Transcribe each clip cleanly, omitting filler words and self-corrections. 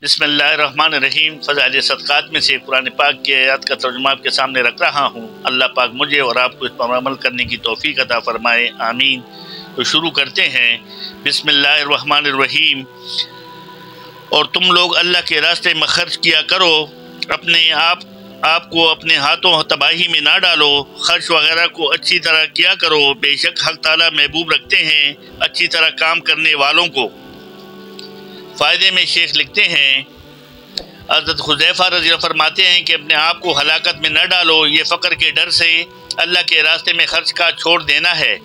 بسم اللہ الرحمن الرحیم۔ فضائل صدقات میں سے قرآن پاک کی آیات کا ترجمہ آپ کے سامنے رکھ رہا ہوں۔ اللہ پاک مجھے اور آپ کو اس پر عمل کرنے کی توفیق عطا فرمائے، آمین۔ تو شروع کرتے ہیں۔ بسم اللہ الرحمن الرحیم۔ اور تم لوگ اللہ کے راستے میں خرچ کیا کرو، اپنے آپ کو اپنے ہاتھوں تباہی میں نہ ڈالو، خرچ وغیرہ کو اچھی طرح کیا کرو، بے شک حق تعالیٰ محبوب رکھتے ہیں اچھی طرح کام کرنے والوں کو۔ فائدے میں شیخ لکھتے ہیں، حضرت حذیفہ رضی اللہ فرماتے ہیں کہ اپنے آپ کو ہلاکت میں نہ ڈالو، یہ فقر کے ڈر سے اللہ کے راستے میں خرچ کا چھوڑ دینا ہے۔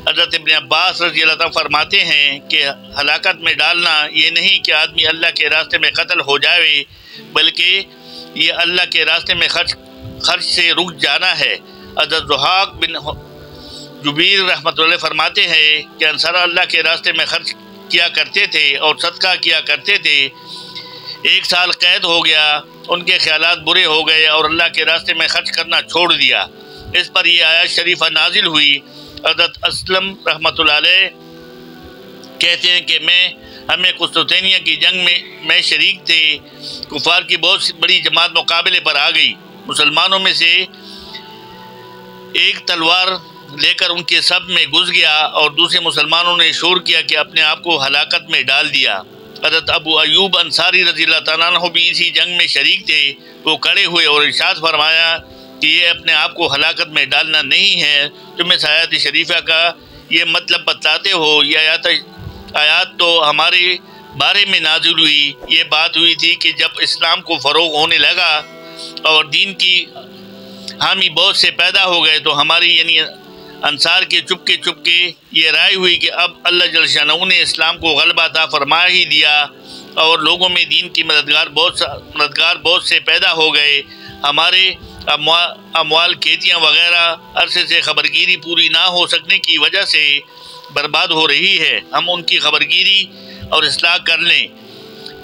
حضرت ابن عباس رضی اللہ عنہ فرماتے ہیں کہ ہلاکت میں ڈالنا یہ نہیں کہ آدمی اللہ کے راستے میں قتل ہو جائے، بلکہ یہ اللہ کے راستے میں خرچ سے رک جانا ہے۔ حضرت ضحاک بن جبیر رحمۃ اللہ فرماتے ہیں کہ انصار اللہ کے راستے میں خرچ کیا کرتے تھے اور صدقہ کیا کرتے تھے، 1 سال قید ہو گیا، ان کے خیالات برے ہو گئے اور اللہ کے راستے میں خرچ کرنا چھوڑ دیا۔ اس پر یہ آیت شریفہ نازل ہوئی۔ حضرت اسلم رحمۃ اللہ علیہ کہتے ہیں کہ ہمیں قسطنطنیہ کی جنگ میں شریک تھے، کفار کی بہت بڑی جماعت مقابلے پر آ گئی، مسلمانوں میں سے ایک تلوار لے کر ان کے صف میں گھس گیا اور دوسرے مسلمانوں نے شور کیا کہ اپنے آپ کو ہلاکت میں ڈال دیا۔ حضرت ابو ایوب انصاری رضی اللہ تعالیٰ عنہ بھی اسی جنگ میں شریک تھے، وہ کھڑے ہوئے اور ارشاد فرمایا کہ یہ اپنے آپ کو ہلاکت میں ڈالنا نہیں ہے، تم اس آیات شریفہ کا یہ مطلب بتلاتے ہو۔ یہ آیات تو ہمارے بارے میں نازل ہوئی۔ یہ بات ہوئی تھی کہ جب اسلام کو فروغ ہونے لگا اور دین کی حامی بہت سے پیدا ہو گئے تو ہماری یعنی انصار کے چپکے یہ رائے ہوئی کہ اب اللہ جل شانہ نے اسلام کو غلبہ عطا فرما ہی دیا اور لوگوں میں دین کی مددگار بہت سے پیدا ہو گئے۔ ہمارے اموال کھیتیاں وغیرہ عرصے سے خبرگیری پوری نہ ہو سکنے کی وجہ سے برباد ہو رہی ہے، ہم ان کی خبرگیری اور اصلاح کر لیں۔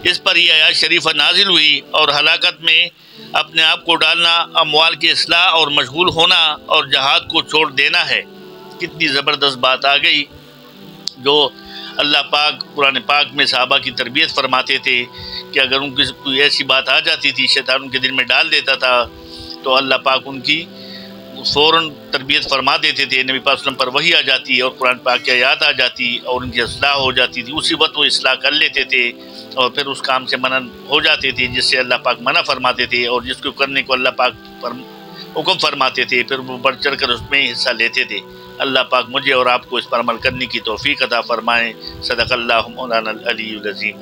اس پر یہ آیات شریفہ نازل ہوئی اور ہلاکت میں اپنے آپ کو ڈالنا اموال کی اصلاح اور مشغول ہونا اور جہاد کو چھوڑ دینا ہے۔ کتنی زبردست بات آ گئی، جو اللہ پاک قرآن پاک میں صحابہ کی تربیت فرماتے تھے کہ اگر ان کی کوئی ایسی بات آ جاتی تھی، شیطان ان کے دل میں ڈال دیتا تھا تو اللہ پاک ان کی فوراً تربیت فرما دیتے تھے، نبی پاک صلی اللہ علیہ وسلم پر وحی آ جاتی اور قرآن پاک کی آیات آ جاتی اور ان کی اصلاح ہو جاتی تھی، اسی وقت وہ اصلاح کر لیتے تھے اور پھر اس کام سے منع ہو جاتے تھے جس سے اللہ پاک منع فرماتے تھے، اور جس کو کرنے کو اللہ پاک حکم فرماتے تھے پھر وہ بڑھ چڑھ کر اس میں حصہ لیتے تھے۔ اللہ پاک مجھے اور آپ کو اس پر عمل کرنے کی توفیق عطا فرمائے۔ صدق اللہ مولانا العلی العظیم۔